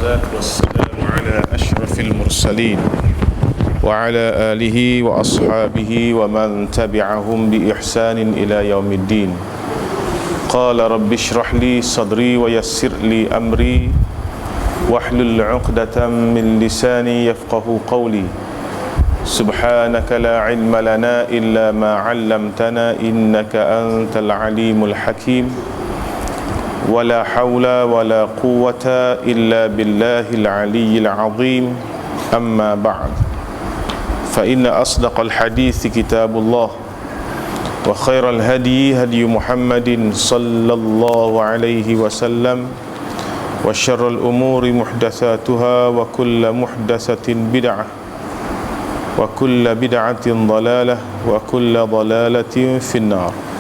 والصلاة والسلام على أشرف المرسلين وعلى آله وأصحابه ومن تبعهم بإحسان إلى يوم الدين. قال رب اشرح لي صدري ويسر لي أمري واحلل عقدة من لساني يفقه قولي. سبحانك لا علم لنا إلا ما علمتنا إنك أنت العليم الحكيم. ولا حول ولا قوة إلا بالله العلي العظيم. أما بعد، فإن أصدق الحديث كتاب الله، وخير الهدي هدي محمد صلى الله عليه وسلم، وشر الأمور محدثاتها، وكل محدثة بدعة، وكل بدعة ضلالة، وكل ضلالة في النار.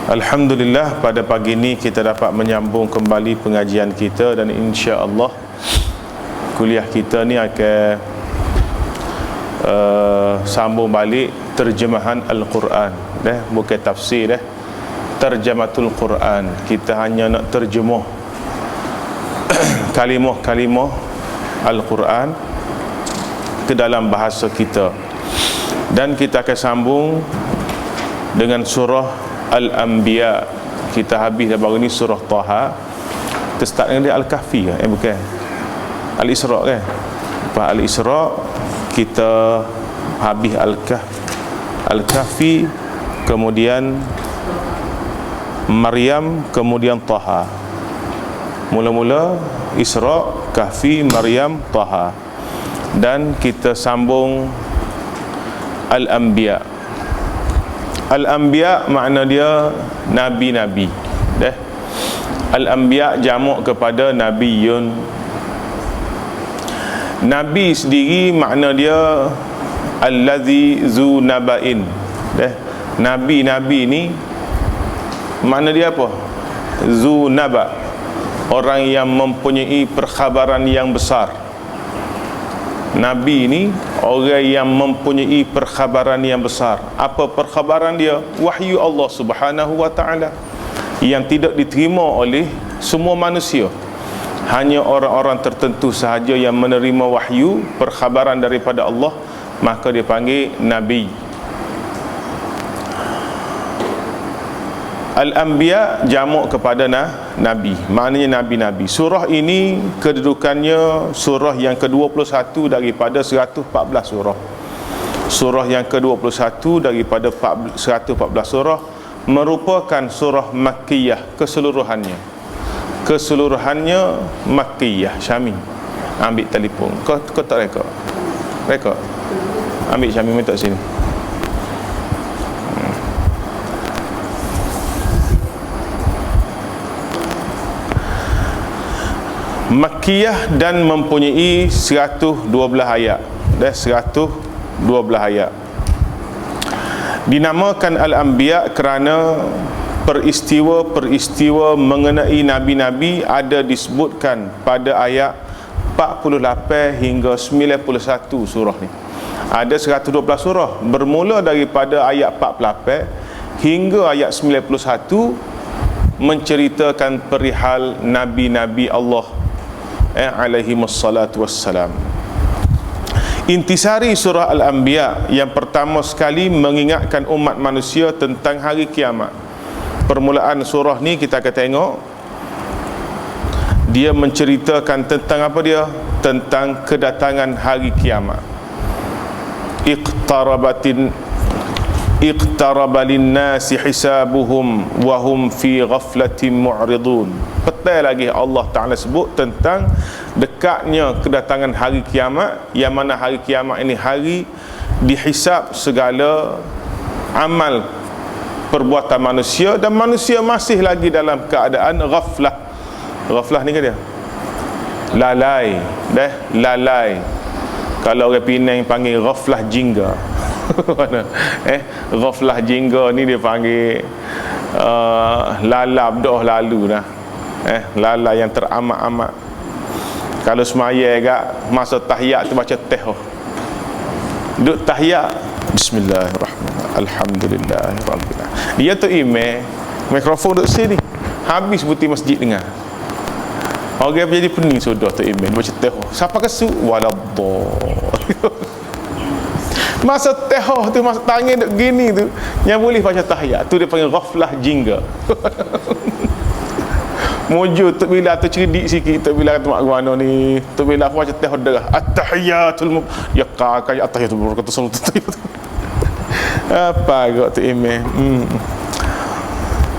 Alhamdulillah, pada pagi ini kita dapat menyambung kembali pengajian kita, dan insya-Allah kuliah kita ni akan sambung balik terjemahan Al-Quran, bukan tafsir, terjematul Quran. Kita hanya nak terjemuh kalimah-kalimah Al-Quran ke dalam bahasa kita. Dan kita akan sambung dengan surah Al-Anbiya. Kita habis dah baru ni surah Taha. Kita start dengan dia Al-Kahfi bukan Al-Isra kan. Lepas Al-Isra kita habis Al-Kahfi, kemudian Maryam, kemudian Taha. Mula-mula Isra, Kahfi, Maryam, Taha. Dan kita sambung Al-Anbiya. Al-Anbiya makna dia nabi-nabi. Al-Anbiya jamak kepada Nabiyun. Nabi sendiri makna dia allazi zu naba'in. Nabi-nabi ni makna dia apa? Zu naba', orang yang mempunyai perkhabaran yang besar. Nabi ni orang yang mempunyai perkhabaran yang besar. Apa perkhabaran dia? Wahyu Allah Subhanahu wa ta'ala yang tidak diterima oleh semua manusia. Hanya orang-orang tertentu sahaja yang menerima wahyu, perkhabaran daripada Allah, maka dia panggil Nabi. Al-Anbiya jamak kepada Nabi, maknanya Nabi-Nabi. Surah ini kedudukannya surah yang ke-21 daripada 114 surah. Surah yang ke-21 daripada 114 surah merupakan surah Makkiyah keseluruhannya. Keseluruhannya Makkiyah. Syami, ambil telefon. Kau tak rekod? Rekod? Ambil Syami, minta sini. Makkiyah dan mempunyai 112 ayat. 112 ayat. Dinamakan Al-Anbiya kerana peristiwa-peristiwa mengenai nabi-nabi ada disebutkan pada ayat 48 hingga 91 surah ni. Ada 112 surah, bermula daripada ayat 48 hingga ayat 91 menceritakan perihal nabi-nabi Allah alaihimussalatu wassalam. Intisari surah Al-Anbiya yang pertama sekali mengingatkan umat manusia tentang hari kiamat. Permulaan surah ni kita akan tengok dia menceritakan tentang apa dia? Tentang kedatangan hari kiamat. Iqtaraba lin-nasi hisabuhum wa hum fi ghaflatin mu'ridun. Petai lagi Allah Ta'ala sebut tentang dekatnya kedatangan hari kiamat, yang mana hari kiamat ini hari dihisap segala amal perbuatan manusia, dan manusia masih lagi dalam keadaan ghaflah. Ghaflah ni kan dia lalai, lalai. Kalau orang Penang panggil ghaflah jingga. Ghaflah jingga ni dia panggil lalap dah lalu dah. Lalai yang teramat-amat. Kalau semaya agak masa tahiyat tu baca teh. Duk tahiyat bismillahirrahmanirrahim, alhamdulillahirabbil alamin. Dia tu mikrofon duk sini. Habis putih masjid dengar. Orang jadi pening sudah tu iman baca teh. Siapa kesu waladdah. Masa teh tu, masa tangan duk gini tu, yang boleh baca tahiyat tu dia panggil ghaflah jingga. Mujur tu bila tu cerdik sikit tu bila kata mak gua ni, tu bila aku baca teh dah at-tahiyatul ya kakak at-tahiyatul barakatuh sallallahu. Apa agak tu iman.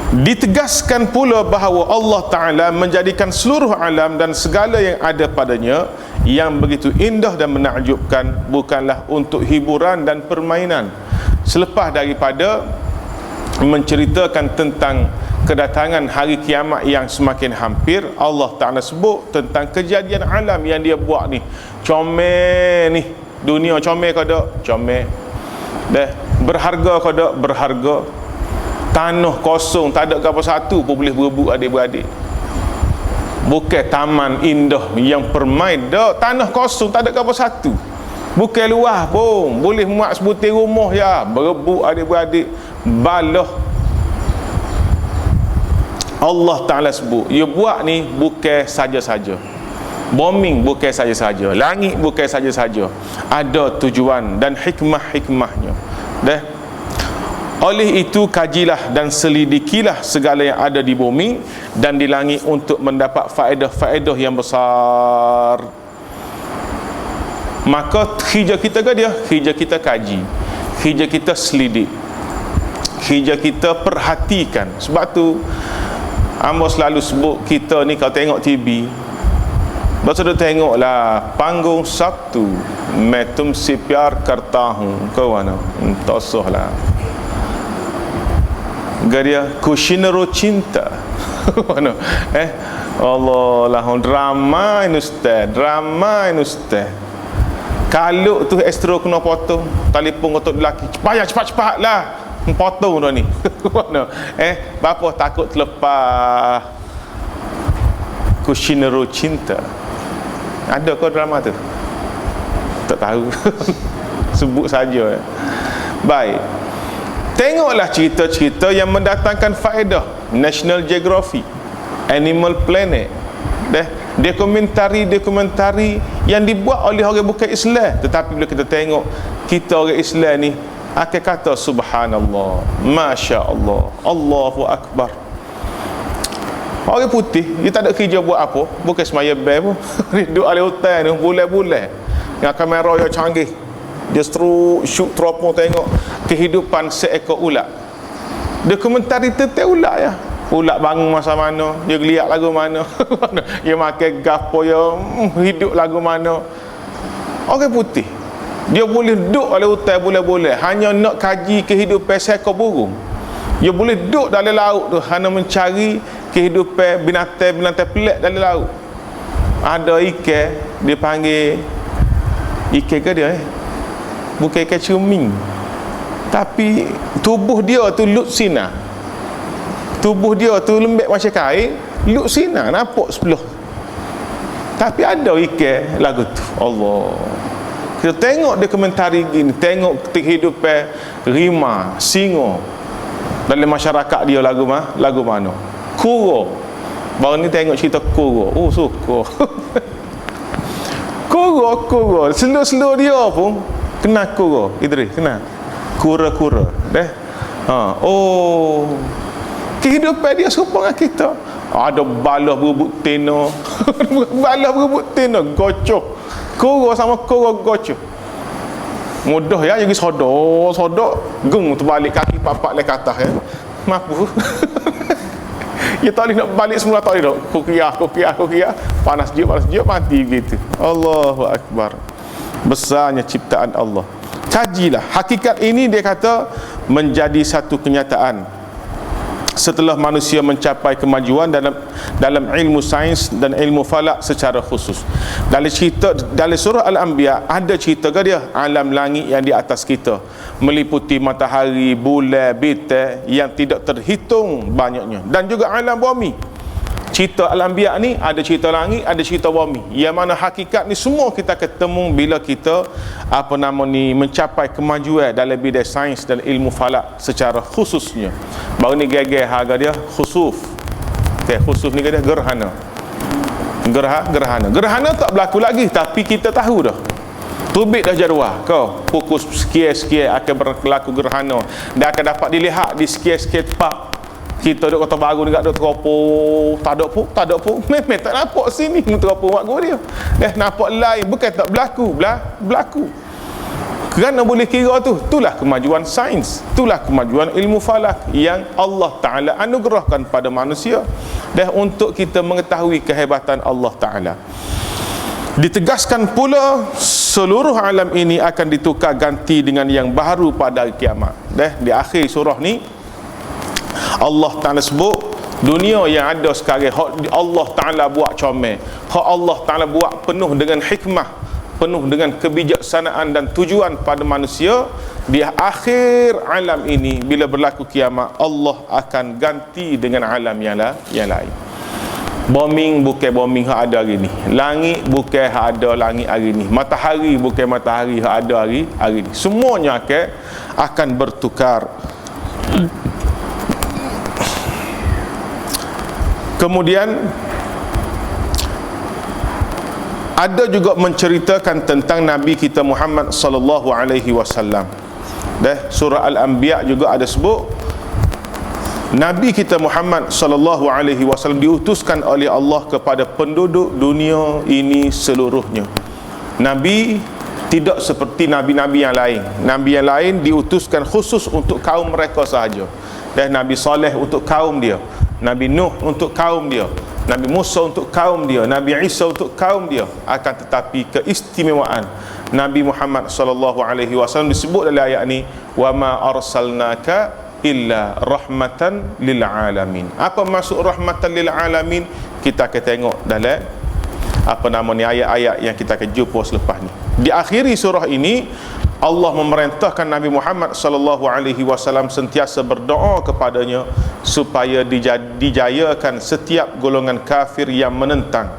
Ditegaskan pula bahawa Allah Ta'ala menjadikan seluruh alam dan segala yang ada padanya yang begitu indah dan menakjubkan bukanlah untuk hiburan dan permainan. Selepas daripada menceritakan tentang kedatangan hari kiamat yang semakin hampir, Allah Ta'ala sebut tentang kejadian alam yang dia buat ni. Comel ni, dunia comel ke tak? Comel. Berharga ke tak? Berharga. Tanah kosong, tak ada apa satu pun boleh berebut adik-beradik. Bukan taman indah yang permain dak, tanah kosong tak ada apa satu. Bukan luah pun boleh muat sebutir rumah ya, berebut adik-beradik. Balah Allah Ta'ala sebut, dia buat ni bukan saja-saja. Bombing bukan saja-saja, langit bukan saja-saja. Ada tujuan dan hikmah-hikmahnya. Oleh itu kajilah dan selidikilah segala yang ada di bumi dan di langit untuk mendapat faedah-faedah yang besar. Maka hijau kita ke dia? Hijau kita kaji, hijau kita selidik, hijau kita perhatikan. Sebab tu Amba selalu sebut kita ni kalau tengok TV, betul tengoklah panggung Sabtu Metum si Pyar Karta Hu ke mana? Tak usah lah. Garia Kushinero Cinta. Mana? Allah lah, drama ini ustaz, drama ini ustaz. Kalau tu estro kena potong, telefon untuk lelaki, cepat-cepat lah potong dah ni. Mana? Bapa takut terlepas Kushinero Cinta. Ada ke drama tu? Tak tahu. Sebut saja. Baik. Tengoklah cerita-cerita yang mendatangkan faedah. National Geographic, Animal Planet, dokumentari yang dibuat oleh orang bukan Islam. Tetapi bila kita tengok, kita orang Islam ni akan kata subhanallah, masya Allah, Allahu Akbar. Orang putih dia tak ada kerja buat apa, bukan semaya bel pun. Dia duduk alih hutan ni bulan-bulan dengan kamera yang canggih, dia shoot teropong tengok kehidupan seekor ulat. Dokumentari tentang ulat ya. Ulat bangun masa mana, dia geliat lagu mana, dia makan gapo, dia hidup lagu mana. Orang putih dia boleh duduk oleh hutan bulan-bulan hanya nak kaji kehidupan seekor burung. Dia boleh duduk dalam laut tu hanya mencari kehidupan binatang-binatang pelik dalam laut. Ada ikan dia panggil ikan ke dia bukan ikan cermin, tapi tubuh dia tu lutsina, tubuh dia tu lembek macam kain, lutsina nampak sebelah. Tapi ada ikan lagu tu. Allah, kita tengok dokumentari gini, tengok kehidupan rimau, singa dalam masyarakat dia lagu mana. Kura, baru ni tengok cerita kura. Oh suka. Kura selur-selur dia pun kena kura. Idris kena kura-kura oh, kehidupan dia serupa dengan kita. Ada balah berebut tena. Balah berebut tena, gocoh. Kura sama kura gocoh. Mudah ya, jadi sodok gung terbalik kaki papak le ke atas ya. Mampu. Dia tak boleh nak balik semula, tak boleh dah. Kokiah. Panas je mati gitu. Allahu Akbar. Besarnya ciptaan Allah. Kajilah hakikat ini, dia kata menjadi satu kenyataan setelah manusia mencapai kemajuan dalam ilmu sains dan ilmu falak secara khusus. Dalam surah Al-Anbiya ada cerita ke dia alam langit yang di atas kita, meliputi matahari, bulan, bintang yang tidak terhitung banyaknya, dan juga alam bumi. Cerita Al-Anbiya ni ada cerita langit, ada cerita bumi, yang mana hakikat ni semua kita ketemu bila kita mencapai kemajuan dalam bidang sains dan ilmu falak secara khususnya. Baru ni gaya harga dia khusuf. Khusuf ni dia gerhana. Gerhana tak berlaku lagi, tapi kita tahu dah. Tubik dah jadual kau pukul sekian akan berlaku gerhana, dan akan dapat dilihat di sekian tempat. Kita duduk Kota Baru dekat duduk teropong, tak ada pun memang tak nampak sini teropong mak gua dia. Nampak lain, bukan tak berlaku. Kerana boleh kira tu, itulah kemajuan sains, itulah kemajuan ilmu falak yang Allah Ta'ala anugerahkan pada manusia. Dan untuk kita mengetahui kehebatan Allah Ta'ala, ditegaskan pula seluruh alam ini akan ditukar ganti dengan yang baru pada hari kiamat. Di akhir surah ni Allah Ta'ala sebut dunia yang ada sekarang, Allah Ta'ala buat comel, Allah Ta'ala buat penuh dengan hikmah, penuh dengan kebijaksanaan dan tujuan pada manusia. Di akhir alam ini, bila berlaku kiamat, Allah akan ganti dengan alam yang lain. Bombing bukan bombing yang ada hari ni, langit bukan yang ada langit hari ni, matahari bukan matahari yang ada hari ni. Semuanya akan bertukar. Kemudian ada juga menceritakan tentang Nabi kita Muhammad sallallahu alaihi wasallam. Surah Al-Anbiya juga ada sebut Nabi kita Muhammad sallallahu alaihi wasallam diutuskan oleh Allah kepada penduduk dunia ini seluruhnya. Nabi tidak seperti nabi-nabi yang lain. Nabi yang lain diutuskan khusus untuk kaum mereka sahaja. Nabi Saleh untuk kaum dia, Nabi Nuh untuk kaum dia, Nabi Musa untuk kaum dia, Nabi Isa untuk kaum dia. Akan tetapi keistimewaan Nabi Muhammad sallallahu alaihi wasallam disebut dalam ayat ni, wa ma arsalnaka illa rahmatan lil alamin. Apa maksud rahmatan lil alamin? Kita akan tengok dalam ayat-ayat yang kita akan jumpa selepas ni. Di akhiri surah ini Allah memerintahkan Nabi Muhammad sallallahu alaihi wasallam sentiasa berdoa kepadanya supaya dijayakan setiap golongan kafir yang menentang.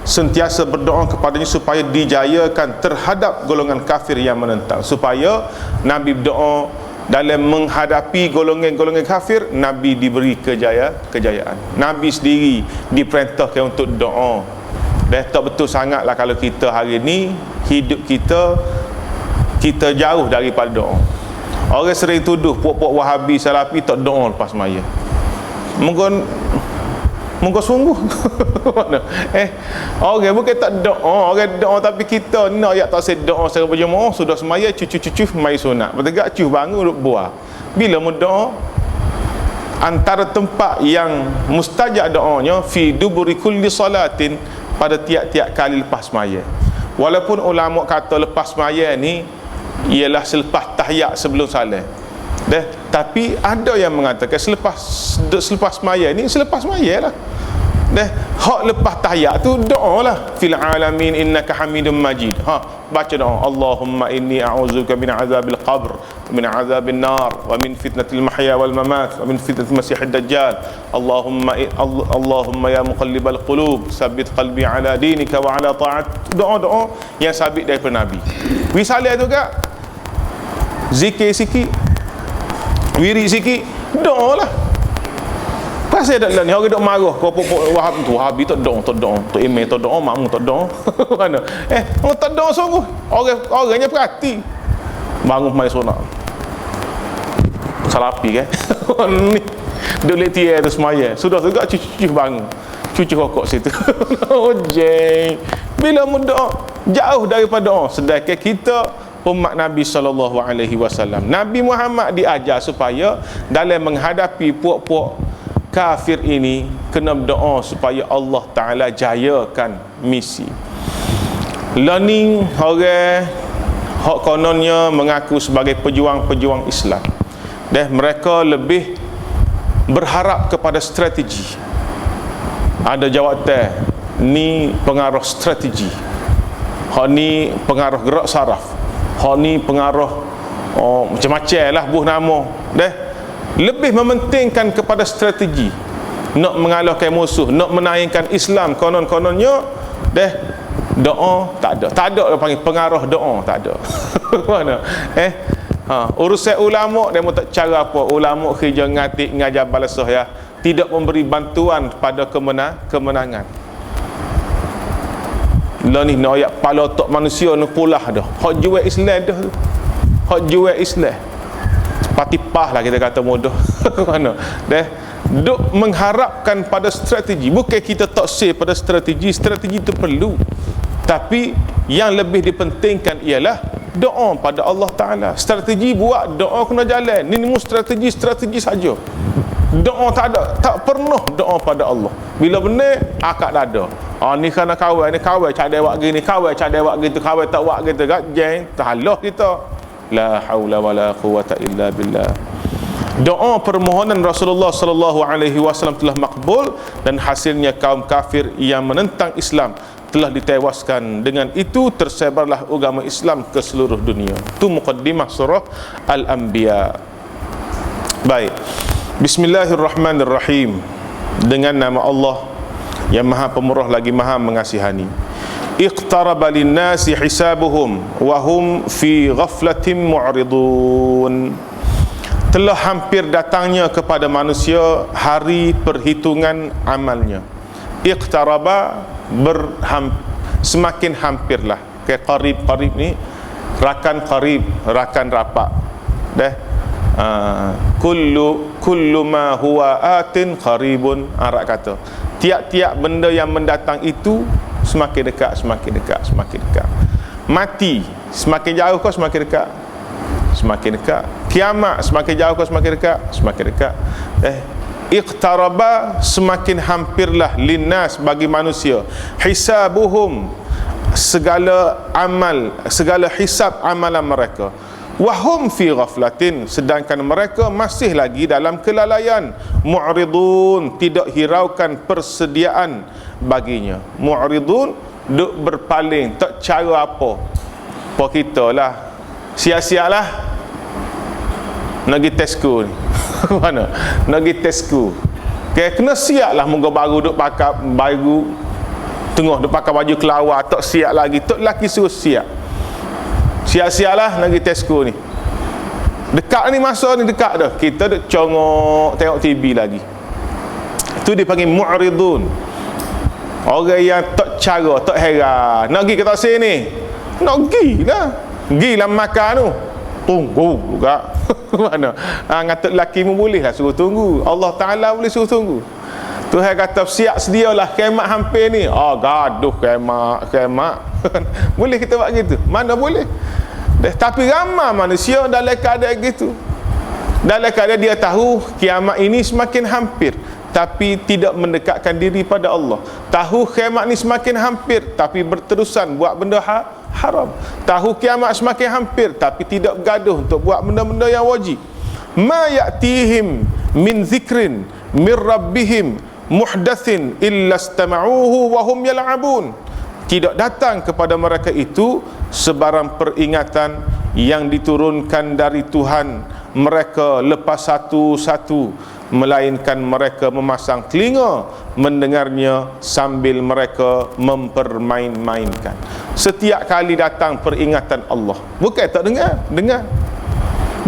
Sentiasa berdoa kepadanya supaya dijayakan terhadap golongan kafir yang menentang. Supaya Nabi berdoa dalam menghadapi golongan-golongan kafir, Nabi diberi kejayaan. Nabi sendiri diperintahkan untuk doa. Tak betul sangatlah kalau kita hari ni hidup kita jauh daripada doa. Orang sering tuduh puak-puak Wahabi, Salafi tak doa lepas semaya. Mungkin sungguh. Orang bukan tak doa, orang doa tapi kita nak ayat tak saya doa secara berjemaah, sudah semaya cucu-cucu mai sunat. Bertegak cuh bangun duduk buah. Bila mu doa, antara tempat yang mustajab doanya fi duburi kulli salatin, pada tiap-tiap kali lepas semaya. Walaupun ulama kata lepas semaya ni ialah selepas tahiyat sebelum salat. Tapi ada yang mengatakan selepas semaya ni selepas semaya lah. Hak lepas tahiyat tu doa lah, fil alamin innaka hamidum majid. Baca doa, Allahumma inni a'udzuka min azabil qabr, min azabin nar, wa min fitnatil mahya wal mamat, wa min fitnatil masiihid dajjal. Allahumma ya muqallibal qulub, sabbit qalbi ala dinika wa ala ta'at. Doa-doa yang sabit daripada Nabi. Wisalah tu kak, zikir sikit, wirid sikit, doa lah. Pasal tak ni orang dok marah kau pokok Wahabi tak doa, tok email tak doa, makmu tak doa. Mana? Orang tak doa sungguh. Orangnya perhati. Bangun mai sunat. Salapi kan. Ni duk letier tu semaya. Sudah juga cucu bangun. Cucu rokok situ. Ojeng. Bila mu doa jauh daripada doa, sedangkan kita umat Nabi sallallahu alaihi wasallam, Nabi Muhammad diajar supaya dalam menghadapi puak-puak kafir ini kena berdoa supaya Allah Ta'ala jayakan misi. Learning orang hak kononnya mengaku sebagai pejuang-pejuang Islam, mereka lebih berharap kepada strategi. Ada jawatan ni pengaruh strategi, hak ni pengaruh gerak saraf, hak ni pengaruh macam-macam lah buh nama. Lebih mementingkan kepada strategi, nak mengalahkan musuh, nak menaikkan Islam. Konon-kononnya doa tak ada panggil pengaruh doa, tak ada. Mana urusan ulama dia tak cara apa, ulama kerja ngatik ngajar balasah ya, tidak memberi bantuan pada kemenangan. Lah ni nak ayat kepala otak manusia ni pulah dah. Hak jual Islam dah. Hak jual Islam. Patipah lah kita kata mudah. Mana? Dah duk mengharapkan pada strategi. Bukan kita tak say pada strategi itu perlu. Tapi yang lebih dipentingkan ialah doa pada Allah Ta'ala. Strategi buat, doa kena jalan. Ni strategi saja. Doa tak ada, tak pernah doa pada Allah. Bila benar, akad dada. Ni kena kawal, ni kawal cadai wak gini, kawal cadai wak gitu, kawal tak wak gitu kan, jeng terhalah kita. La haula wala quwata illa billah. Doa permohonan Rasulullah sallallahu alaihi wasallam telah makbul, dan hasilnya kaum kafir yang menentang Islam telah ditewaskan. Dengan itu tersebarlah agama Islam ke seluruh dunia. Itu muqaddimah surah Al-Anbiya. Baik. Bismillahirrahmanirrahim. Dengan nama Allah yang Maha Pemurah lagi Maha Mengasihani. Iqtaraba lin-nasi hisabuhum wa hum fi ghaflatin mu'ridun. Telah hampir datangnya kepada manusia hari perhitungan amalnya. Iqtaraba semakin hampirlah. Kayak qarib ni rakan qarib, rakan rapat. Dah kullu ma huwa atin qaribun, Arab kata tiap-tiap benda yang mendatang itu semakin dekat. Mati semakin jauh kau semakin dekat. Kiamat semakin jauh kau semakin dekat. Iqtaraba, semakin hampirlah, linnas, bagi manusia, hisabuhum, segala amal, segala hisab amalan mereka, wahum fi ghaflatin, sedangkan mereka masih lagi dalam kelalaian, mu'ridun, tidak hiraukan persediaan baginya. Mu'ridun, duk berpaling, tak cara apa kita lah, sia-sialah nak pergi Tesco ni. Mana nak pergi Tesco, kena siap lah. Muka baru duk pakai baru tengah duk pakai baju kelawar, tak siap lagi, tak laki suruh siap-siap lah nak pergi Tesco ni. Dekat ni, masa ni dekat dah, kita duk congok tengok TV lagi. Itu dipanggil mu'ridun. Orang yang tak cara, tak heran. Nak pergi ke taksir ni, nak pergi lah makan tu, tunggu juga. Mana ngatuk lelaki pun boleh lah suruh tunggu. Allah Ta'ala boleh suruh tunggu. Tuhan kata siap sedialah, kiamat hampir ni. Gaduh kiamat. Boleh kita buat gitu? Mana boleh. Tapi ramai manusia dalam keadaan gitu. Dalam keadaan dia tahu kiamat ini semakin hampir, tapi tidak mendekatkan diri pada Allah. Tahu kiamat ni semakin hampir, tapi berterusan buat benda haram. Tahu kiamat semakin hampir, tapi tidak bergaduh untuk buat benda-benda yang wajib. Ma ya'tihim min zikrin min rabbihim muhdatsin illa istama'uhu wa hum yal'abun. Tidak datang kepada mereka itu sebarang peringatan yang diturunkan dari Tuhan mereka lepas satu-satu, melainkan mereka memasang telinga mendengarnya sambil mereka mempermain-mainkan. Setiap kali datang peringatan Allah, bukan tak dengar.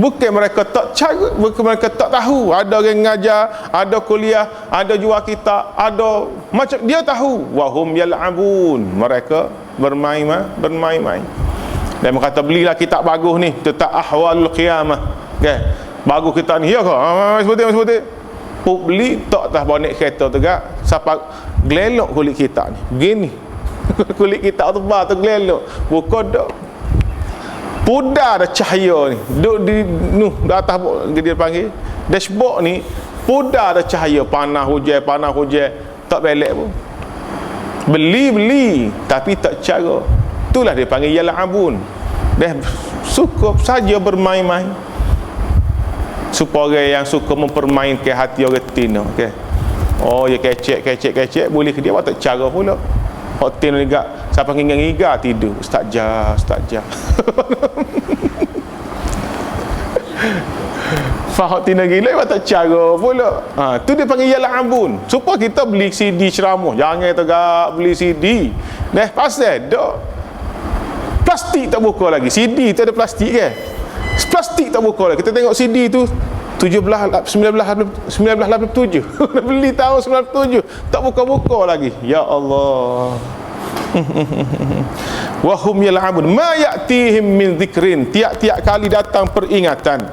Bukan mereka tak cara, bukan mereka tak tahu. Ada orang ngajar, ada kuliah, ada jual kitab, ada macam dia tahu. Wahum yal'abun, mereka bermain-main. Dan berkata belilah kitab bagus ni, tentang ahwal qiyamah. Okay. Bagus kitab ni, ya ke? Seperti beli tak tahu bonek kereta tegak, siapa gelelok kulit kitab ni. Begini. Kulit kitab tebal tu gelelok. Bukan dak. Pudar dah cahaya ni. Duk di dah atas dia panggil dashboard ni, pudar dah cahaya, panas hujan, tak belek pun. Beli tapi tak cara. Itulah dia panggil yal'abun. Dah suka saja bermain-main. Supaya orang yang suka mempermainkan hati orang tina, okey. Ya kecek boleh ke dia buat tak cara pula. Hotel ni gak siapa ngingan tidur, ustaz jah. Faham tina gila buat tak cara pula. Tu dia panggil yal'abun. Supaya kita beli CD ceramah, jangan tegak beli CD. Pasal dak plastik tak buka lagi. CD tu ada plastik kan? Plastik tak buka lagi. Kita tengok CD tu 1987 beli tahun 97 tak buka-buka lagi, ya Allah. Wahum yal'abun ma ya'tihim min dzikrin, tiap-tiap kali datang peringatan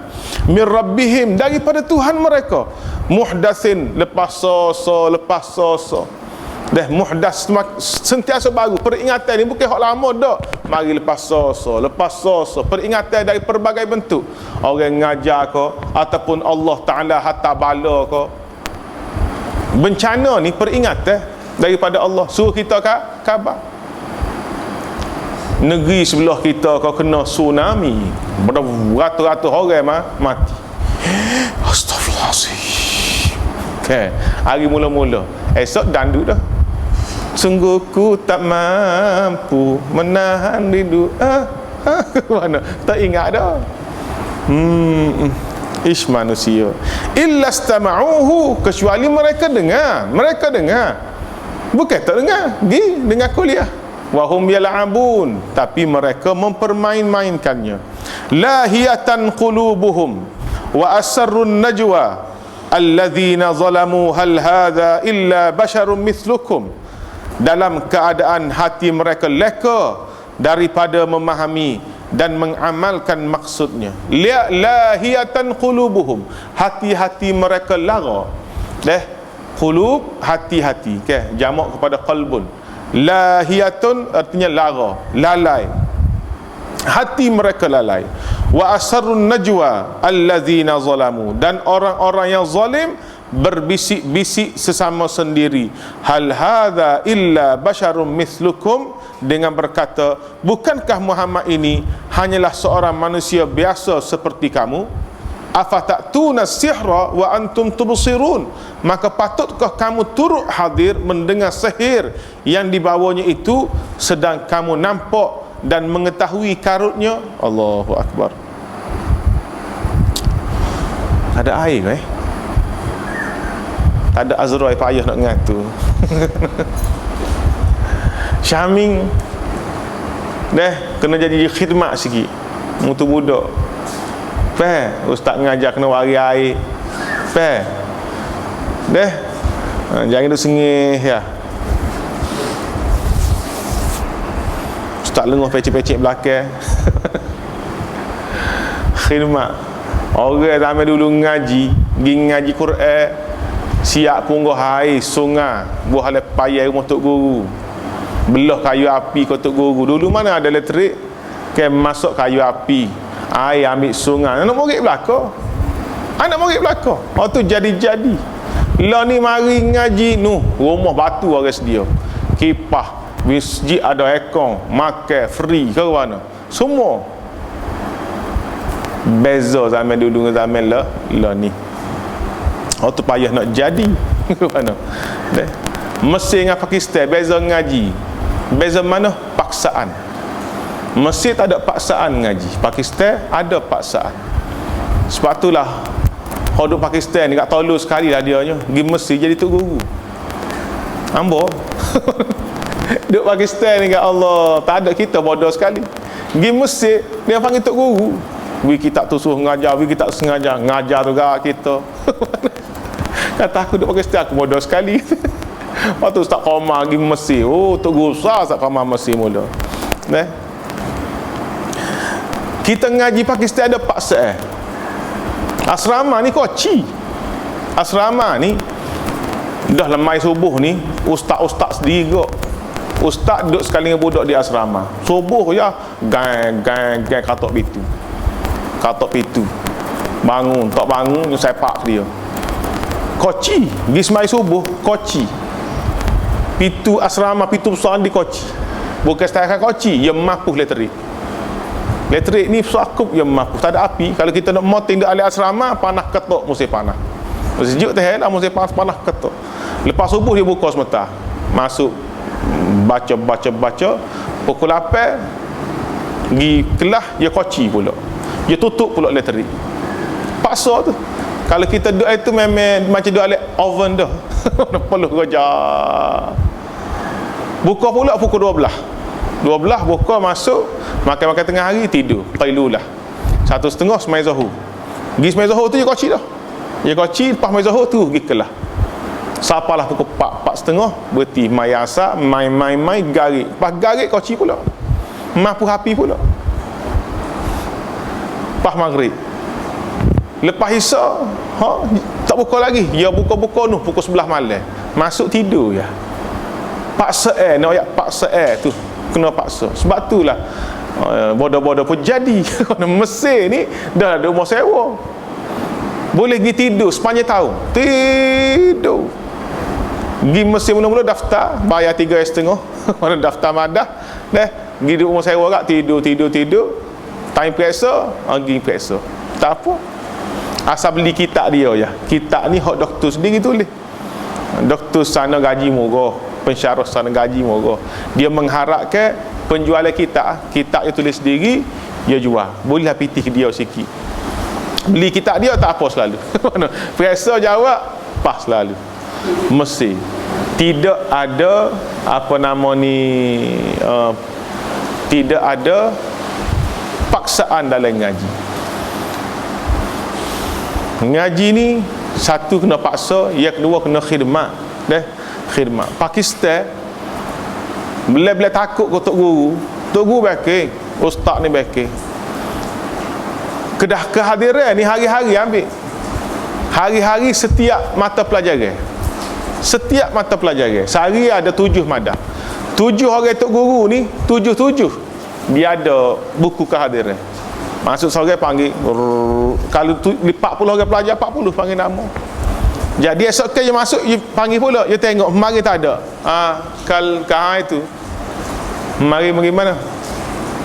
min rabbihim, daripada Tuhan mereka, muhdatsin, lepas so muhdas, sentiasa baru. Peringatan ni bukan hak lama dah, mari lepas so peringatan dari pelbagai bentuk. Orang ngajar ke, ataupun Allah Ta'ala hatta bala ke, bencana ni peringatan daripada Allah, suruh kita khabar. Negeri sebelah kita kau kena tsunami, beratus-ratus orang mati. Astagfirullahaladzim. Okay. Hari mula-mula, esok dandut dah. Sungguh ku tak mampu menahan rindu. Mana? Tak ingat dah. Ish manusia. Illa istama'uhu, kecuali mereka dengar. Bukan tak dengar, dengar kuliah. Wahum yal'abun, tapi mereka mempermain-mainkannya. Lahiyatan qulubuhum wa asarrun najwa alladzina zalamu hal hadha illa basharun mithlukum. Dalam keadaan hati mereka leka daripada memahami dan mengamalkan maksudnya. Lahiyatan qulubuhum, hati-hati mereka lara. Qulub, hati-hati, jamak kepada qalbun. Lahiyatun artinya lara, lalai, hati mereka lalai. Wa asarrun najwa alladzina zalamu, dan orang-orang yang zalim berbisik-bisik sesama sendiri, hal hadza illa basyarum mithlukum, dengan berkata, bukankah Muhammad ini hanyalah seorang manusia biasa seperti kamu? Afatatuna sihra wa antum tubsirun, maka patutkah kamu turut hadir mendengar sihir yang dibawanya itu sedang kamu nampak dan mengetahui karutnya? Allahu Akbar. Ada air tak ada Azrail payah nak ngatu. Syaming kena jadi khidmat sikit mutu budak. Ustaz mengajar kena wari air. Jangan duk sengih ya. Ustaz lenguh pecik-pecik belakang. Khidmat. Orang zaman dulu ngaji, pergi ngaji Quran, siap punggah air sungai, buah le payah rumah tok guru. Belah kayu api kau tok guru. Dulu mana ada elektrik? Masuk kayu api, air ambil sungai. Anak murid belaka. Tu jadi-jadi. Lah ni mari ngaji rumah batu orang sedia. Kipah, masjid ada aircon, makan free ke mana? Semua. Beza zaman dulu dengan zaman lah ni. Tu payah nak jadi. Ke mana? Mesir dengan Pakistan beza ngaji. Beza mana? Paksaan. Mesir tak ada paksaan ngaji, Pakistan ada paksaan. Sebab itulah hodok Pakistan ni kat tolol sekali lah dia nya. Pergi Mesir jadi tok guru. Ambo. Duk Pakistan ni kat Allah, tak ada kita bodoh sekali. Pergi Mesir dia panggil tok guru. Kita tak tu suruh ngajar, kita tak sengaja ngajar tu gak kita. Kata aku duk Pakistan aku bodoh sekali. Waktu Ustaz Qamar pergi Mesir, tok guru besar Ustaz Qamar Mesir mula. Kita ngaji Pakistan ada paksa. Asrama ni koci. Asrama ni dah lemai subuh ni, ustaz-ustaz sendiri kok. Ustaz duduk sekali dengan budak di asrama. Subuh ya gang katok pitu. Bangun, tak bangun sepak dia. Koci, pergi semai subuh, koci. Pitu asrama, pitu besar di koci. Bukan setakat koci, yang mapuh elektrik. Elektrik ni sakup yang mapuh, tak ada api. Kalau kita nak mau tindak alih asrama, panas ketuk musim panas. Sejuk teh lah musim panas ketuk. Lepas subuh dia buka sebentar. Masuk baca. Pukul 8 pergi kelas dia koci pula. Dia tutup pula elektrik. Paksa tu. Kalau kita duduk itu memang macam duduk alih oven dah. Perlu kerja. Buka pula pukul 12 buka masuk, makan tengah hari, tidur qailulah 1:30 semai zuhur. Pergi semai zuhur tu je koci dah. Ya koci lepas mai Zuhur tu pergi kelas. Sapalah pukul 4:30 berhenti mai asar, mai garik. Lepas garik koci pula. Mampu hapi pula. Lepas maghrib. Lepas Isyak, tak buka lagi. Ya buka-buka tu pukul 11 malam. Masuk tidur ya. Paksa nak ayat paksa tu kena paksa. Sebab itulah bodoh-bodoh pun jadi. Mesir ni dah ada rumah sewa. Boleh pergi tidur sepanjang tahun. Tidur. Pergi Mesir mula-mula daftar, bayar 3,5. Mana daftar madah. Pergi rumah sewa kat tidur. Time periksa, pergi periksa. Tak apa. Asal beli kitab dia ya. Kitab ni hak doktor sendiri tulis. Doktor sana gaji murah, pensyarah sana gaji murah. Dia mengharapkan penjualan kitab dia tulis sendiri, dia jual. Bolehlah pitih dia sikit. Beli kitab dia tak apa selalu. Periksa jawab pas selalu. Mesti tidak ada apa nama ni tidak ada paksaan dalam ngaji. Ngaji ni satu kena paksa, yang kedua kena khidmat. Khidmat. Pakistan bila takut ke tok guru bakir, ustaz ni bakir. Kedah kehadiran ni hari-hari ambil. Hari-hari setiap mata pelajaran. Setiap mata pelajaran. Sehari ada 7 madah. 7 orang tok guru ni, 7 dia ada buku kehadiran. Masuk sore panggil. Kalau 40 orang pelajar, 40 panggil nama. Jadi esok ke dia masuk, dia panggil pula, dia tengok mari tak ada. Kalau itu mari mana?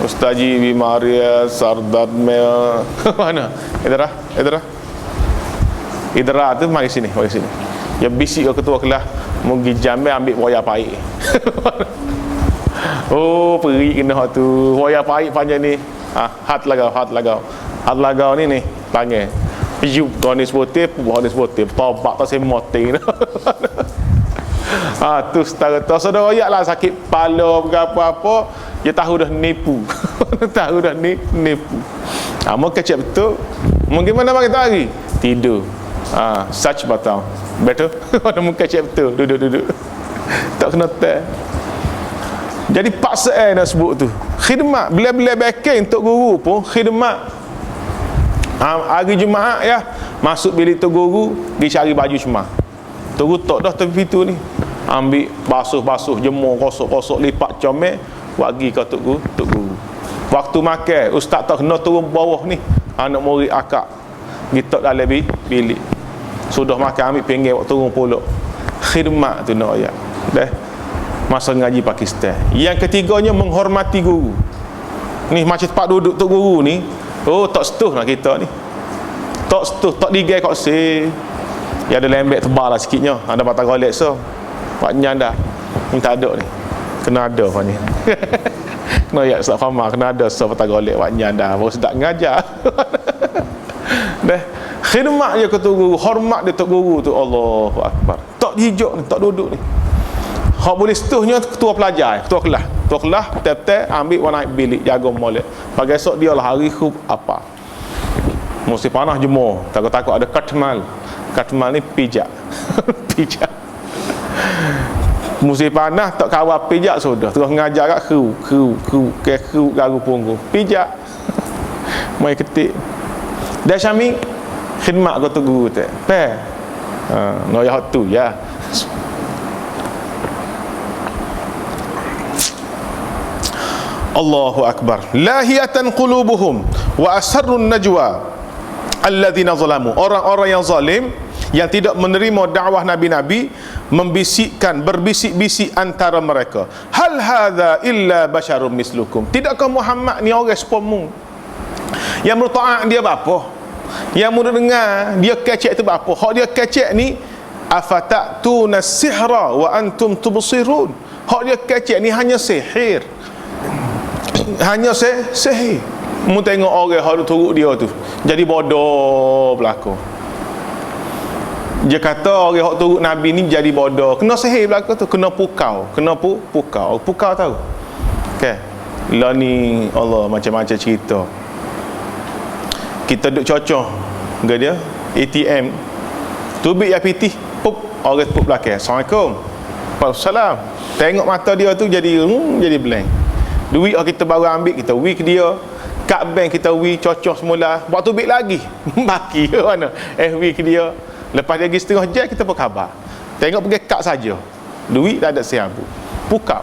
Ustaz Ji Bimaria Sardar Mel mana? Idra tu mari sini. Dia bisik ke ketua kelas, mugi jambe ambil wayar paik. Oh, peri kena hak tu. Wayar paik panjang ni. Hat lagau ni panggil. Piu tonis botif, tobak tak semoting. Tu setara tu saudara ayatlah sakit kepala apa-apa, dia tahu dah nipu. Nipu. Mau kecek betul. Mungkin mana bagi tak lagi? Tidur. Such batang. Betul? Mau kecek betul. Duduk. Tak kena teh. Jadi paksaan nak sebut tu. Khidmat. Bila-bila backing untuk guru pun khidmat. Hari Jumaat ya, masuk bilik tok guru, dia cari baju semua. Tok guru tok dah tepi pintu ni. Ambil basuh, jemur, kosok, lipat comel, bagi ke tok guru. Waktu makan, ustaz tak kena turun bawah ni. Anak murid akak. Kita dalam bilik. Sudah makan ambil pinggir turun pulak. Khidmat tu nak ayat. Masa ngaji Pakistan. Yang ketiganya menghormati guru. Ni macam tempat duduk tok guru ni. Oh, tak setuh lah kita ni. Tak setuh, tak digai kat si. Ya ada lembek tebal lah sikitnya. Ada batang golek so. Paknya dah. Ni tak ada ni. Kena ada apa ni. Kena ayat Ustaz Famah, kena ada so batang golek. Paknya dah. Baru sedap ngajar. Khidmat je ke tok guru, hormat dia tok guru tu. Allahu Akbar. Tak hijau ni, tak duduk ni. Hak boleh setuhnya ketua pelajar, ketua kelas. Ketua kelas, tep-tep, ambil warna bilik, jaga molek. Pagi esok dia lah hari khub apa. Musim panas jemur, takut-takut ada katmal. Katmal ni pijak. Pijak. Musim panas tak kawal pijak sudah. Terus ngajar kat kru garu punggung. Pijak. Mai ketik. Dah Syami khidmat ke tu guru tu. No ya tu ya. Allahu Akbar. Lahiyatan qulubuhum wa asarrun najwa alladzina zalamu. Orang-orang yang zalim, yang tidak menerima dakwah nabi-nabi, berbisik-bisik antara mereka. Hal hadza illa basyarum mislukum. Tidakkah Muhammad ni orang sepamu? Yang menurut taat dia apa? Yang menurut dengar dia kecek tu apa? Hak dia kecek ni afatatuna sihra wa antum tubsirun. Hak dia kecek ni hanya sihir. Hanya sihir. Mu tengok orang hak turut dia tu jadi bodoh berlaku. Dia kata orang hak turut nabi ni jadi bodoh, kena sihir berlaku tu, kena pukau. Pukau tahu. Okey. Lah ni Allah macam-macam cerita. Kita duk cocok ke dia ATM Tubik yang pitih, pup, orang pup belakang. Assalamualaikum. Waalaikumsalam. Tengok mata dia tu jadi blank. Duit kita baru ambil, kita wi ke dia. Kad bank kita wi cocok semula, buat tubik lagi. Baki ke mana? Wi ke dia. Lepas dia pergi setengah jam, kita pun khabar. Tengok pergi kad saja. Duit tak ada siabu. Pukau.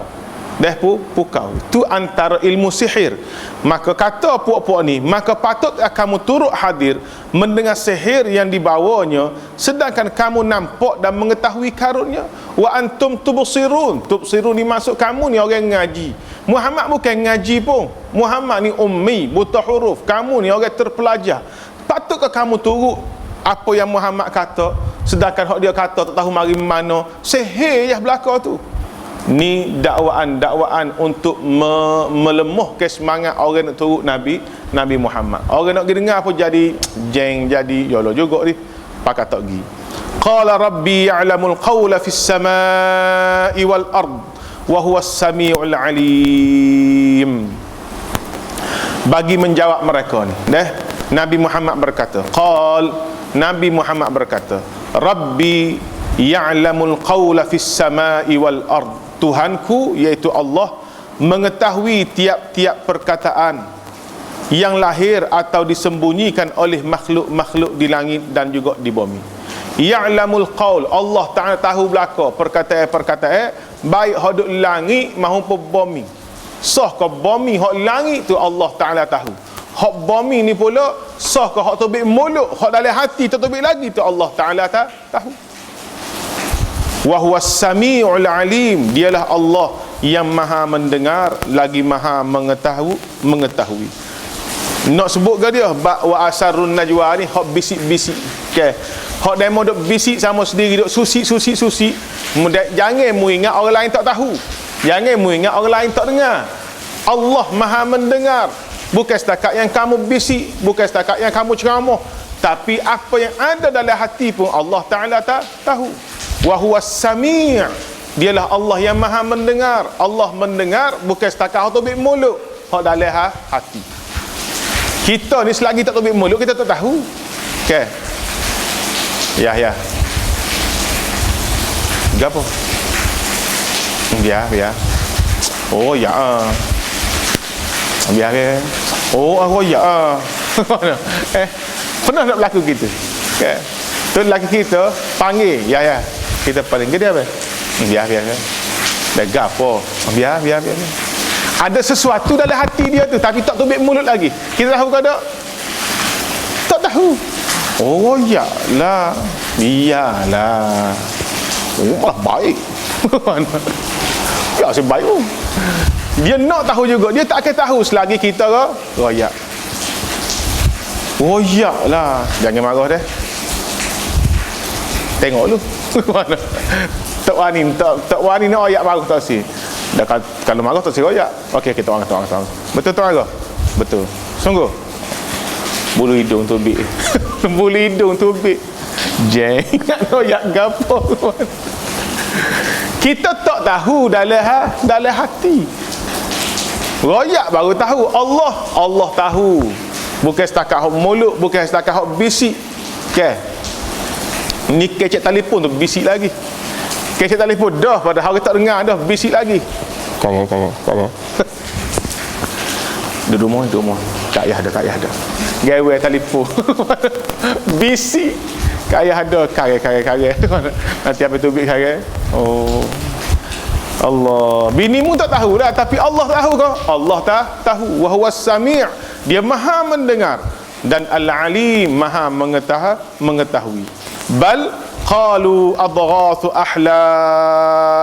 Dah pukau. Itu antara ilmu sihir. Maka kata puak-puak ni, maka patut kamu turut hadir mendengar sihir yang dibawanya, sedangkan kamu nampak dan mengetahui karunnya. Wa antum tubsirun. Tubsirun ni maksud kamu ni orang ngaji. Muhammad bukan ngaji pun. Muhammad ni ummi, buta huruf. Kamu ni orang terpelajar. Patutkah kamu turut apa yang Muhammad kata, sedangkan hak dia kata tak tahu mari mana? Sihir yang belaka tu. Ni dakwaan untuk melemahkan semangat orang nak turut Nabi Muhammad. Orang nak pergi dengar apa jadi jeng, jadi yolo juga ni pakai tak pergi. Qala rabbi ya'lamul qawla fis samai wal ard wa huwas samiul alim. Bagi menjawab mereka ni, Nabi Muhammad berkata, Nabi Muhammad berkata, Rabbi ya'lamul qawla fis samai wal ard. Tuhanku iaitu Allah mengetahui tiap-tiap perkataan yang lahir atau disembunyikan oleh makhluk-makhluk di langit dan juga di bumi. Ya'lamul qaul, Allah Ta'ala tahu belaka perkataan-perkataan baik hak duk langit maupun bumi. Sah ke bumi hak langit tu Allah Ta'ala tahu. Hak bumi ni pula sah ke hak tubik mulut, hak dalam hati tubik lagi tu Allah Ta'ala tahu. Wa huwas samiul alim, dialah Allah yang maha mendengar lagi maha mengetahui. Nak sebut ke dia wa asarun najwa ni hak bisik-bisik. Okey. Hak demo duk bisik sama sendiri, duk susi. Jangan mu ingat orang lain tak tahu. Jangan mu ingat orang lain tak dengar. Allah maha mendengar. Bukan setakat yang kamu bisik, bukan setakat yang kamu ceramah, tapi apa yang ada dalam hati pun Allah Ta'ala tahu. Wa huwas sami', dialah Allah yang maha mendengar. Allah mendengar bukan setakat hak tubik mulut, hak dalam hati. Kita ni selagi tak tubik mulut kita tak tahu. Okey. Ya. Gapo? Biar. Oh ya. Biar. Oh ya. Pernah nak berlaku gitu. Okey. Tu lelaki kita panggil, ya. Kita panggil dia apa? Biar. Dah gapo? Biar. Ada sesuatu dalam hati dia tu tapi tak tubik mulut lagi. Kita tahu ke tak? Tak tahu. Oh yalah. Iyalah. Oh baik. Ya sebaik tu. Dia nak tahu juga, dia tak akan tahu selagi kita royak. Oh yalah. Jangan marah dah. Tengok lu. Mana? Tak wani nak ayat baru tak si. Dah kalau marah tak si ayat. Okey kita orang. Betul tu marah? Betul. Sungguh. Bulu hidung tubik. Bulu hidung tubik. Jeng nak ayat gapo. Kita tak tahu dalam hati. Royak baru tahu. Allah tahu. Bukan setakat hak mulut, bukan setakat hak bisik. Okey. Ni kecek telefon tu bisik lagi. Kecek telefon dah pada hari tak dengar dah bisik lagi. Kau. Duduk rumah. Tak payah ada. Gawe telefon. Bisik. Kaya ada kare. Nanti apa tu kare. Oh. Allah. Binimu tak tahu dah tapi Allah tahu kau. Allah tahu. Wa huwas sami'. Dia maha mendengar dan al-alim maha mengetahui. Bal qalu adghathu ahlam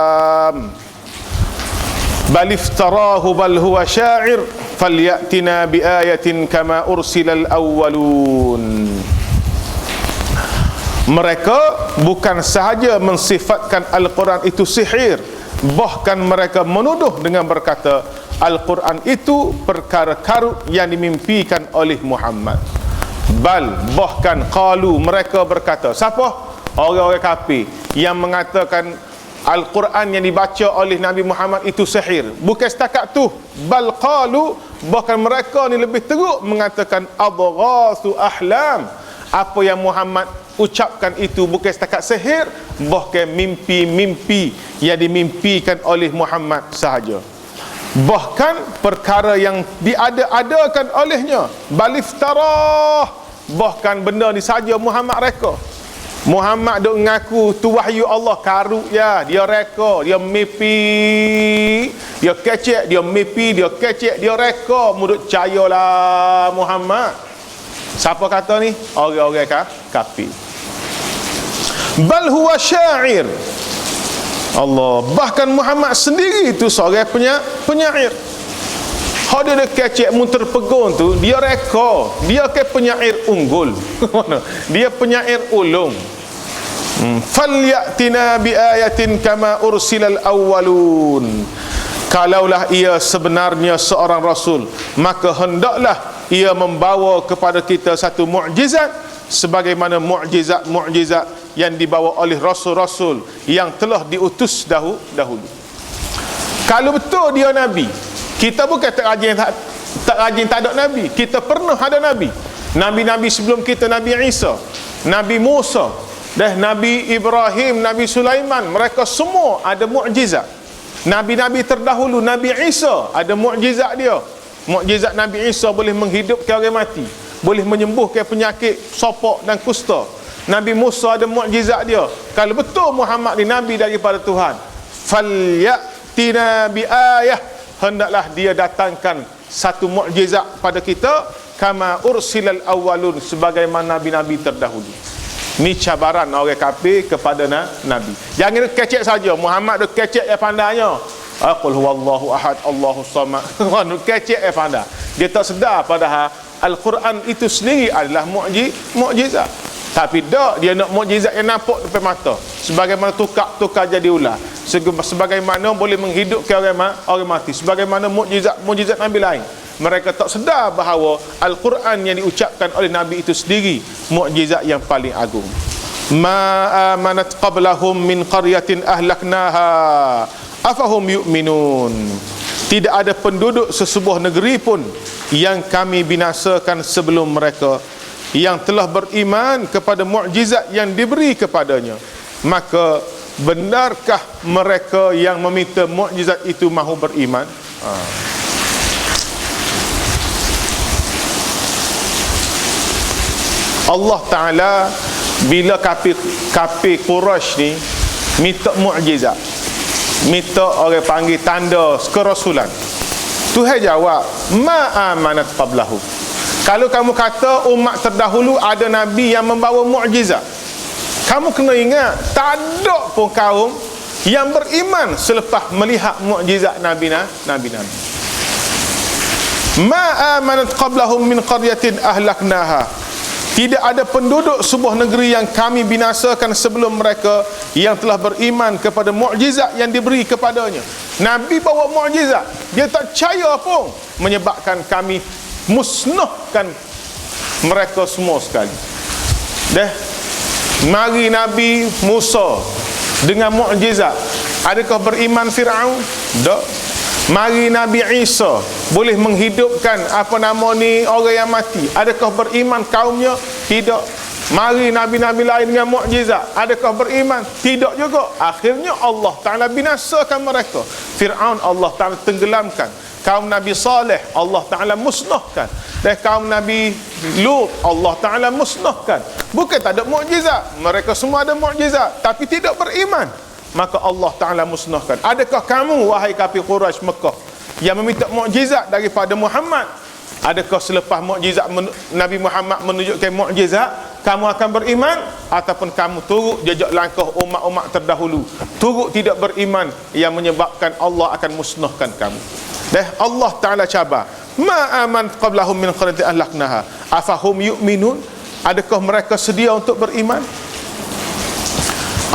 bal iftarahu bal huwa sya'ir falyatina bi ayatin kama ursilal awwalun. Mereka bukan sahaja mensifatkan Al-Quran itu sihir, bahkan mereka menuduh dengan berkata Al-Quran itu perkara karut yang dimimpikan oleh Muhammad. Bahkan qalu, mereka berkata. Siapa? Orang-orang kafir yang mengatakan Al-Quran yang dibaca oleh Nabi Muhammad itu sihir. Bukan setakat tu, bal qalu, bahkan mereka ni lebih teruk mengatakan adghathu ahlam. Apa yang Muhammad ucapkan itu bukan setakat sihir, bahkan mimpi-mimpi yang dimimpikan oleh Muhammad sahaja. Bahkan perkara yang diada-adakan olehnya, baliftarah, bahkan benda ni saja Muhammad reka. Muhammad duk ngaku tu wahyu Allah, karuk ya, dia reka, dia mimpi, dia kecek, dia mimpi, dia kecek, dia reka, muduk percayalah Muhammad. Siapa kata ni? Orang-orang kafir. Bal huwa syair. Allah, bahkan Muhammad sendiri tu seorang penyair. Hak dia kecek mun terpegun tu, dia reka, dia ke penyair unggul. Dia penyair ulung. Falyatina bi ayatin kama ursilal awwalun. Kalaulah ia sebenarnya seorang rasul, maka hendaklah ia membawa kepada kita satu mukjizat sebagaimana mukjizat-mukjizat yang dibawa oleh rasul-rasul yang telah diutus dahulu. Kalau betul dia nabi, kita bukan tak rajin tak ada nabi. Kita pernah ada nabi. Nabi-nabi sebelum kita, Nabi Isa, Nabi Musa, Nabi Ibrahim, Nabi Sulaiman, mereka semua ada mukjizat. Nabi-nabi terdahulu, Nabi Isa ada mukjizat dia. Mukjizat Nabi Isa boleh menghidupkan orang mati, boleh menyembuhkan penyakit sopak dan kusta. Nabi Musa ada mukjizat dia. Kalau betul Muhammad ni nabi daripada Tuhan, falyatina bi ayah, hendaklah dia datangkan satu mukjizat pada kita kama ursilal awwalun, sebagaimana nabi-nabi terdahulu. Ni cabaran orang kafir kepada nabi. Jangan kecek saja. Muhammad duk kecek yang pandainya. Qul huwallahu ahad, Allahus samad. Duk kecek yang pandai. Dia tak sedar padahal Al-Quran itu sendiri adalah mukjizat. Tapi dak, dia nak mukjizat yang nampak depan mata. Sebagaimana tukar jadi ular. Sebagaimana boleh menghidupkan orang mati. Sebagaimana mukjizat Nabi lain. Mereka tak sedar bahawa Al-Quran yang diucapkan oleh Nabi itu sendiri mukjizat yang paling agung. Ma amanat qablahum min qaryatin ahlaknaha afahum yu'minun. Tidak ada penduduk sesebuah negeri pun yang kami binasakan sebelum mereka yang telah beriman kepada mukjizat yang diberi kepadanya. Maka benarkah mereka yang meminta mukjizat itu mahu beriman? Allah Ta'ala bila kafir Quraisy ni minta mukjizat, minta orang panggil tanda kerasulan, Tuhan jawab, ma amanat qablahu. Kalau kamu kata umat terdahulu ada nabi yang membawa mukjizat, kamu kena ingat tak ada pun kaum yang beriman selepas melihat mukjizat nabi-nabi. Ma amanat qablahum min qaryatin ahlaknaha. Tidak ada penduduk sebuah negeri yang kami binasakan sebelum mereka yang telah beriman kepada mukjizat yang diberi kepadanya. Nabi bawa mukjizat, dia tak percaya pun, menyebabkan kami musnahkan mereka semua sekali. Mari Nabi Musa dengan mukjizat, adakah beriman Firaun? Tak. Mari Nabi Isa boleh menghidupkan orang yang mati, adakah beriman kaumnya? Tidak. Mari nabi-nabi lain dengan mukjizat, adakah beriman? Tidak juga. Akhirnya Allah Ta'ala binasakan mereka. Firaun Allah Ta'ala tenggelamkan. Kaum Nabi Saleh Allah Ta'ala musnahkan. Dan kaum Nabi Lut Allah Ta'ala musnahkan. Bukan tak ada mukjizat, mereka semua ada mukjizat, tapi tidak beriman, maka Allah Ta'ala musnahkan. Adakah kamu wahai kafir Quraisy Mekah yang meminta mukjizat daripada Muhammad, adakah selepas mukjizat Nabi Muhammad menunjukkan mukjizat kamu akan beriman, ataupun kamu turut jejak langkah umat-umat terdahulu, turut tidak beriman yang menyebabkan Allah akan musnahkan kamu? Allah Ta'ala cabar, ma aman qablahum min qaryatin ahlaknaha afahum yu'minun. Adakah mereka sedia untuk beriman?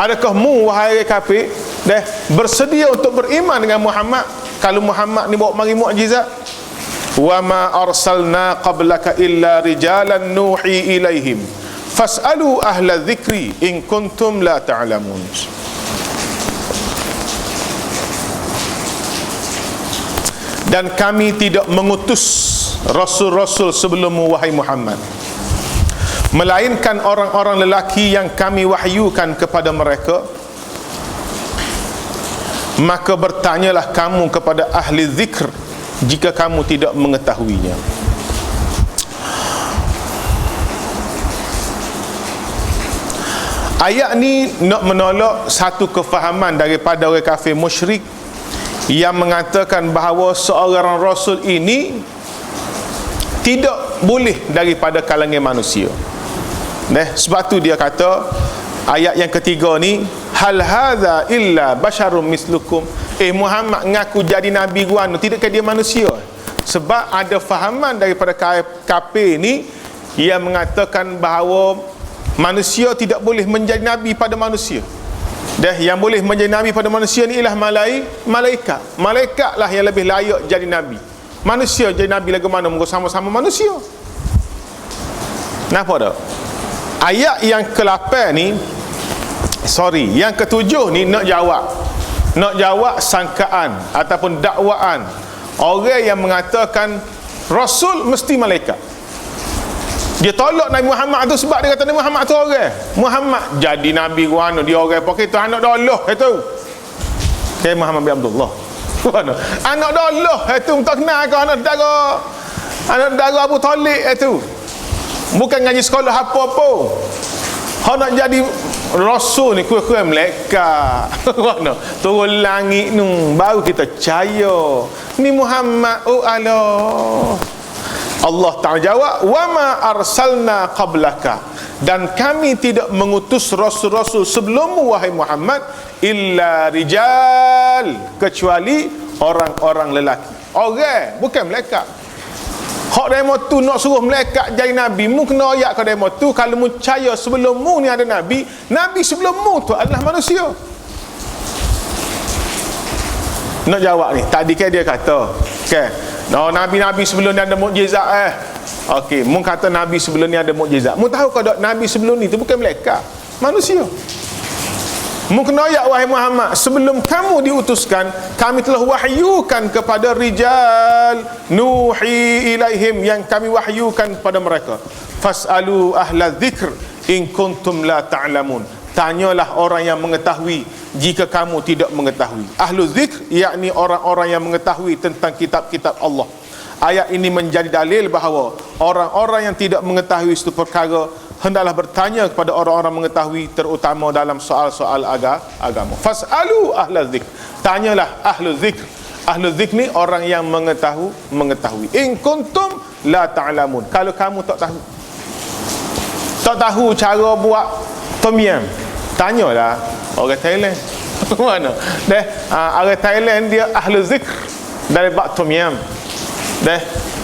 Adakah mu wahai kafir bersedia untuk beriman dengan Muhammad kalau Muhammad ni bawa mari mukjizat? Wa ma arsalna qablaka illa rijalan nuhi ilaihim fas'alu ahla dzikri in kuntum la ta'lamun. Dan kami tidak mengutus rasul-rasul sebelummu wahai Muhammad, melainkan orang-orang lelaki yang kami wahyukan kepada mereka. Maka bertanyalah kamu kepada ahli zikr jika kamu tidak mengetahuinya. Ayat ni nak menolak satu kefahaman daripada orang kafir musyrik yang mengatakan bahawa seorang rasul ini tidak boleh daripada kalangan manusia. Sebab tu dia kata ayat yang ketiga ni, hal hadza illa basyarum mislukum. Muhammad ngaku jadi nabi guano, tidakkah dia manusia? Sebab ada fahaman daripada kafir ni yang mengatakan bahawa manusia tidak boleh menjadi nabi pada manusia. Yang boleh menjadi nabi pada manusia ni ialah malaikat. Malaikat lah yang lebih layak jadi nabi. Manusia jadi nabi lagi mana? Mereka sama-sama manusia. Kenapa tak? Ayat yang ke-8 ni, yang ke-7 ni nak jawab sangkaan ataupun dakwaan orang yang mengatakan rasul mesti malaikat. Dia tolak Nabi Muhammad tu sebab dia kata Nabi Muhammad tu orang. Muhammad jadi nabi guano, dia orang pakai tu anak Allah itu. Kayak Muhammad bin Abdullah. Anak Allah itu tak kenal ke anak dara Abu Talib itu. Bukan ngaji sekolah apa-apa. Hak nak jadi rasul ni kuih-kuih malaikat. Turun langit nu baru kita percaya. Ni Muhammad Allah. Allah Ta'ala jawab, wa ma arsalna qablaka, dan kami tidak mengutus rasul-rasul sebelummu wahai Muhammad illa rijal, kecuali orang-orang lelaki. Orang, bukan malaikat. Hak demo tu nak suruh malaikat jadi nabi, mu kena ayat ke demo tu. Kalau mu percaya sebelummu ni ada nabi sebelummu tu adalah manusia. Nak jawab ni, tadi kan dia kata nabi-nabi sebelum ni ada mukjizat okey, mu kata nabi sebelum ni ada mukjizat. Mu tahu ke tak nabi sebelum ni tu bukan malaikat, manusia. Mu kena ayat wahai Muhammad, sebelum kamu diutuskan kami telah wahyukan kepada rijal nuhi ilaihim, yang kami wahyukan kepada mereka. Fas'alu ahla dzikr in kuntum la ta'lamun. Tanyalah orang yang mengetahui jika kamu tidak mengetahui. Ahlu zikr yakni orang-orang yang mengetahui tentang kitab-kitab Allah. Ayat ini menjadi dalil bahawa orang-orang yang tidak mengetahui suatu perkara hendaklah bertanya kepada orang-orang mengetahui, terutama dalam soal-soal agama. Fas'alu ahla zikr. Tanyalah ahlu zikr. Ahlu zikr ni orang yang mengetahui. In kuntum la ta'lamun. Kalau kamu tak tahu cara buat tom yam, tanyalah orang Thailand. Mana? Orang Thailand dia ahli zikr dari bab tom yam.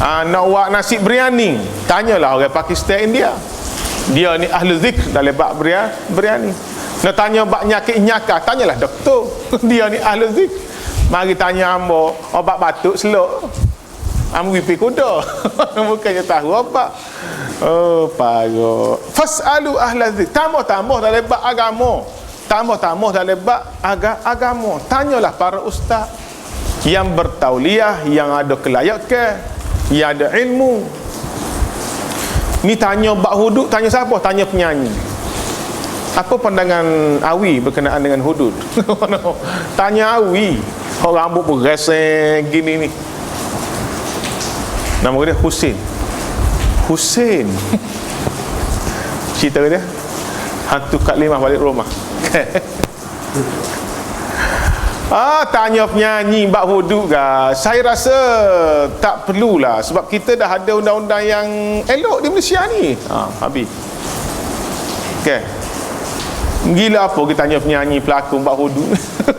Nak buat nasi biryani, tanyalah orang Pakistan, India. Dia ni ahli zikr dari bab biryani. Nak tanya bab nyakit nyaka, tanyalah doktor. Dia ni ahli zikr. Mari tanya ambo obat batuk selok, ambo pipi kuda. Bukannya tahu apa. Parah. Fas'alu ahla zikr. Tambah dalam bab agama. Tambah dalam bab agama. Tanyalah para ustaz yang bertauliah, yang ada kelayakan, yang ada ilmu. Ni tanya bab hudud, tanya siapa? Tanya penyanyi. Apa pandangan Awi berkenaan dengan hudud? Tanya Awi. Orang rambut bereseng gini ni. Nama dia Husin. Cerita dia hantu Kak Limah balik rumah. Tanya penyanyi bab hudud ke? Saya rasa tak perlulah, sebab kita dah ada undang-undang yang elok di Malaysia ni. Habis. Okey. Gila apa kita tanya penyanyi pelakon bab hudud?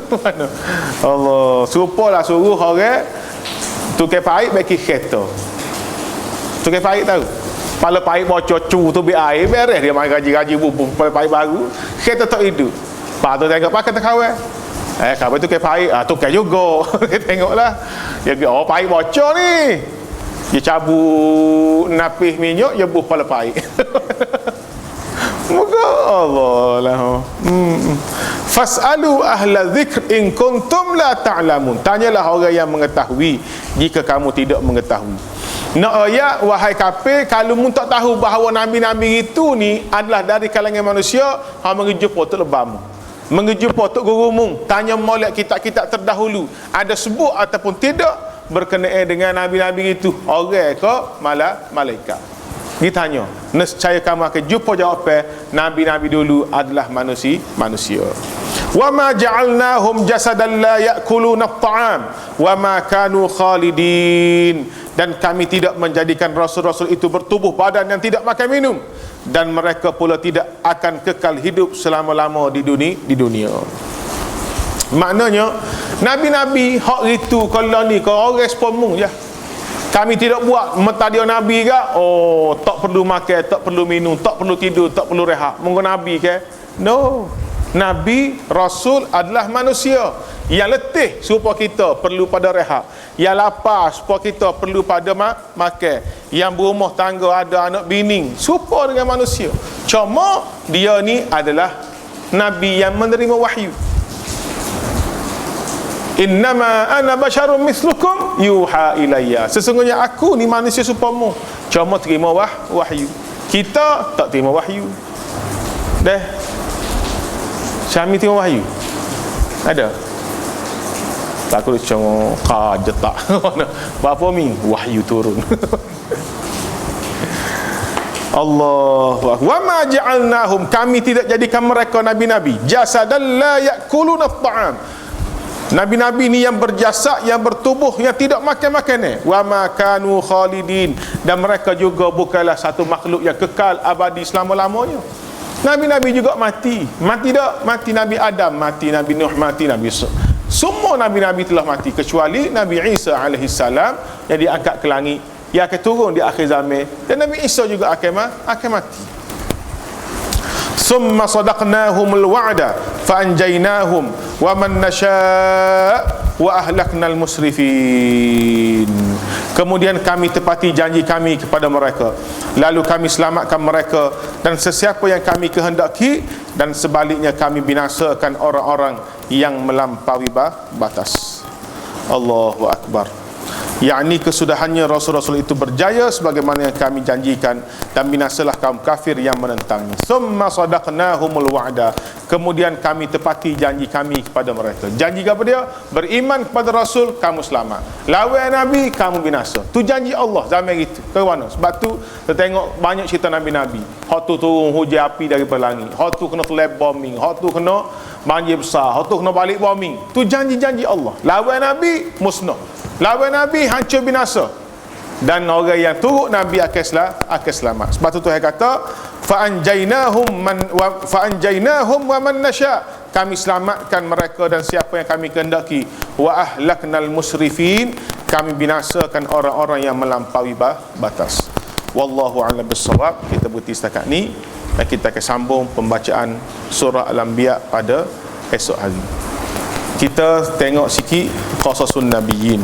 Mana? Allah, suruh orang tukar paip bagi kereta. Tukar paip tahu? Kepala paip bocor cu tu biar air beres, dia main gaji bubung kepala paip baru, kereta tak hidup. Pak tu tengok pakai tak kawan. Kawan tu tukar paip, tukar juga. Tengoklah. Dia paip bocor ni. Dia cabut napis minyak, dia buh kepala paip. Moga Allah lah. Fas'alu ahla dzikr in kuntum la ta'lamun. Tanyalah orang yang mengetahui jika kamu tidak mengetahui. Nak ayat, wahai kafir, kalau mu tak tahu bahawa nabi-nabi itu ni adalah dari kalangan manusia, hang mengejumpa tok lebamu, mengejumpa tok gurumu, tanya molek kitab-kitab terdahulu ada sebut ataupun tidak berkenaan dengan nabi-nabi itu orang ke malaikat. Ditanya, nescaya kamu akan jumpa jawapan nabi-nabi dulu adalah manusia. Wa ma ja'alnahum jasadan la ya'kuluna at-ta'am wa ma kanu khalidin, dan kami tidak menjadikan rasul-rasul itu bertubuh badan yang tidak makan minum, dan mereka pula tidak akan kekal hidup selama-lama di dunia. Maknanya nabi-nabi hak itu kalau ni kau orang respon mu je. Kami tidak buat mata dia nabi ke, oh tak perlu makan, tak perlu minum, tak perlu tidur, tak perlu rehat. Mungkin nabi ke? No. Nabi, Rasul adalah manusia. Yang letih supaya kita perlu pada rehat, yang lapar supaya kita perlu pada makan, yang berumah tangga ada anak bini supaya dengan manusia. Cuma dia ni adalah Nabi yang menerima wahyu. Innama ana basyarum mislukum yuha ilayya, sesungguhnya aku ni manusia serupamu, cuma terima wahyu. Kita tak terima wahyu. Dah Syami terima wahyu? Ada? Tak aku cuma kajetak. Berapa ming wahyu turun. Allahu akbar. Wa ma ja'alnahum, kami tidak jadikan mereka nabi-nabi jasadan la ya'kuluna at-ta'am, nabi-nabi ni yang berjasad, yang bertubuh, yang tidak makan makanan. Wa ma kanu khalidin, dan mereka juga bukanlah satu makhluk yang kekal abadi selama-lamanya. Nabi-nabi juga mati. Mati tak? Mati Nabi Adam, mati Nabi Nuh, mati Nabi semua nabi-nabi telah mati kecuali Nabi Isa alaihi salam yang diangkat ke langit, yang akan turun di akhir zaman, dan Nabi Isa juga akan mati. Summa sadaqnahumul wa'da fa anjaynahum wa man nasha' wa ahlaknal musrifin. Kemudian kami tepati janji kami kepada mereka, lalu kami selamatkan mereka dan sesiapa yang kami kehendaki, dan sebaliknya kami binasakan orang-orang yang melampaui batas. Allahu akbar. yakni kesudahannya rasul-rasul itu berjaya sebagaimana yang kami janjikan, dan binasalah kaum kafir yang menentangnya. Summa sadaqnahumul wa'da, kemudian kami tepati janji kami kepada mereka. Janji kepada dia, beriman kepada rasul kamu selamat, lawan nabi kamu binasa. Tu janji Allah zaman itu. Ke mana? Sebab tu kita tengok banyak cerita nabi-nabi. Hak tu turun hujan api daripada langit, hak tu kena telep bombing, hak tu kena banjir besar, hak tu kena balik bombing. Tu janji-janji Allah. Lawan nabi musnah, lawan nabi hancur binasa, dan orang yang turut nabi akan selamat. Sebab tu Tuhan kata fa anjaynahum wa man nasha, kami selamatkan mereka dan siapa yang kami kehendaki. Wa ahlaknal musrifin, kami binasakan orang-orang yang melampaui batas. Wallahu a'lam bissawab. Kita berhenti setakat ni dan kita akan sambung pembacaan surah Al-Anbiya pada esok hari. Kita tengok sikit qasasun nabiyyin.